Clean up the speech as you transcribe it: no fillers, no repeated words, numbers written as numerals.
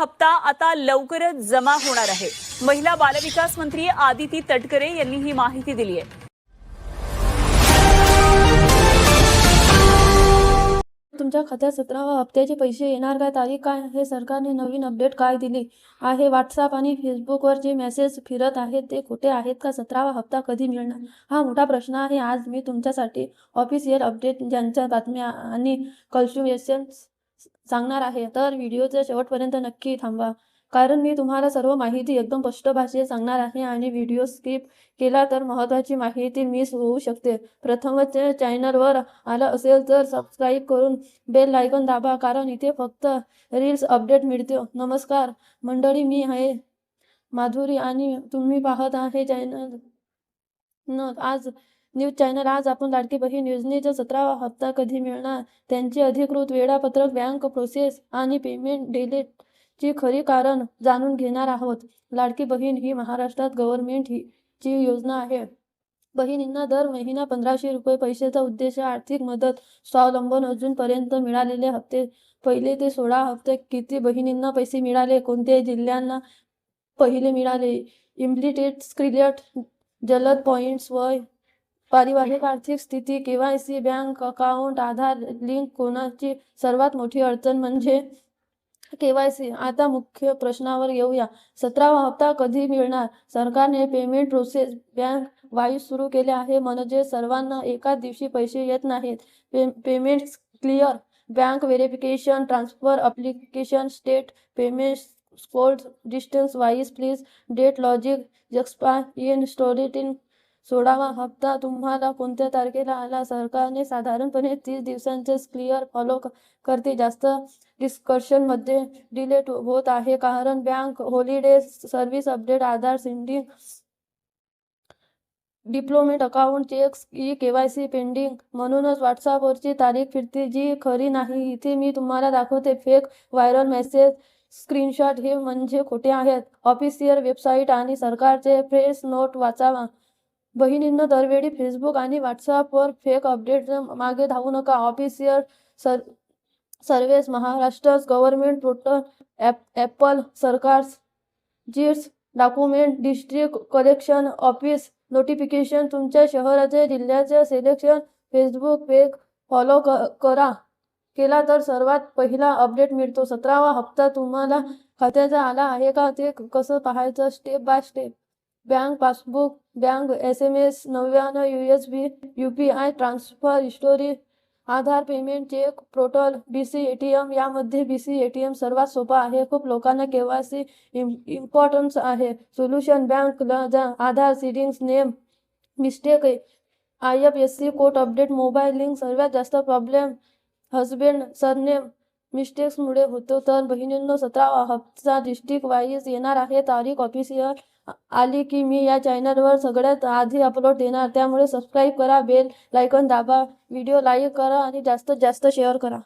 हप्ता आता लवकरच जमा होणार आहे। महिला बालविकास मंत्री आदिती तटकरे यांनी ही माहिती दिली आहे। तुमच्या खात्यात 17व्या हप्त्याचे पैसे येणार काय? तारीख काय आहे? सरकारने नवीन अपडेट काय दिली आहे? व्हॉट्सअप आणि फेसबुकवर जे मेसेज फिरत आहेत ते खोटे आहेत का? 17वा हप्ता कधी मिळणार? हा मोठा प्रश्न आहे। आज मी तुमच्यासाठी ऑफिशियल अपडेट, ज्यांच्या बातम्या आणि कन्फर्मेशन सांगणार आहे, तर व्हिडिओच्या शेवटपर्यंत नक्की थांबा, कारण मी तुम्हाला सर्व माहिती एकदम स्पष्ट भाषेत सांगणार आहे आणि व्हिडिओ स्किप केला तर महत्त्वाची माहिती मिस होऊ शकते। प्रथमच चॅनलवर आला असेल तर सबस्क्राईब करून बेल आयकॉन दाबा, कारण इथे फक्त रील्स अपडेट मिळते। नमस्कार मंडळी, मी आहे माधुरी आणि तुम्ही पाहत आहे आज न्यूज चॅनल। आज आपण लाडकी बहीण योजनेचा 17वा हप्ता कधी मिळणार, त्यांचे अधिकृत वेळापत्रक, बँक प्रोसेस आणि पेमेंट डिलीट ची खरी कारण जाणून घेणार आहोत। लाडकी बहीण ही महाराष्ट्रात गव्हर्नमेंट ची योजना आहे। बहिणींना दर महिना 1500 रुपये पैशाचा उद्देश आर्थिक मदत, स्वावलंबन अजूनपर्यंत मिळालेले हप्ते, पहिले ते 16 हप्ते किती बहिणींना पैसे मिळाले, कोणत्या जिल्ह्यांना पहिले मिळाले, इम्प्लिटेड स्क्रिलेट, जलद पॉइंट्स, वय, पारिवारिक आर्थिक स्थिती, KYC, बँक अकाउंट, आधार लिंक, कोणाची सर्वात मोठी अडचण म्हणजे KYC। आता मुख्य प्रश्नावर येऊया, 17वा हप्ता कधी मिळणार? सरकारने पेमेंट प्रोसेस बँक वाईज सुरू केले आहे, म्हणजे सर्वांना एकाच दिवशी पैसे येत नाहीत। Payment clear, bank verification, transfer application, state payment code, distance wise, please date logic, expire in स्टोरीटिंग। 16वा हप्ता तुम्हाला कोणत्या तारखेला आला? सरकारने साधारणपणे 30 दिवसांचे क्लिअर फॉलो करते। जास्त डिस्कशन मध्ये डिलेट होत आहे कारण bank holiday, service update, Aadhaar seeding, diplomat account checks, KYC pending, म्हणूनच व्हॉट्सअपवरची तारीख फिरते जी खरी नाही। इथे मी तुम्हाला दाखवते फेक व्हायरल मेसेज स्क्रीनशॉट, हे म्हणजे खोटे आहेत। ऑफिशियल वेबसाईट आणि सरकारचे प्रेस नोट वाचावा। बहिणींनो, दरवेळी फेसबुक आणि व्हॉट्सअपवर फेक अपडेट मागे धावू नका। Official service, Maharashtra government portal, Aaple Sarkar, जीट्स document, district collection office notification, तुमच्या शहराचे जिल्ह्याचे सिलेक्शन, फेसबुक पेज फॉलो केला तर सर्वात पहिला अपडेट मिळतो। 17वा हप्ता तुम्हाला खात्याचा आला आहे का ते कसं पाहायचं? Step by step, bank passbook, bank SMS, 99 USB, UPI transfer history, Aadhaar payment check portal, BC ATM। यामध्ये BC ATM सर्वात सोपा आहे, खूप लोकांना KYC इम्पॉर्टन्स आहे। Solution, bank Aadhaar seedings, name mistake, IFSC code update, mobile link, सर्वात जास्त प्रॉब्लेम हस्बंड सरनेम मिस्टेक्समुळे होतो। तर बहिणींनो, 17वा हप्ता डिस्ट्रिक्ट वाईज येणार आहे। तारीख ऑफिशियल आली की मी या चॅनलवर सगळ्यात आधी अपलोड देणार, त्यामुळे सबस्क्राईब करा, बेल आयकॉन दाबा, व्हिडिओ लाईक करा आणि जास्तीत जास्त शेअर करा।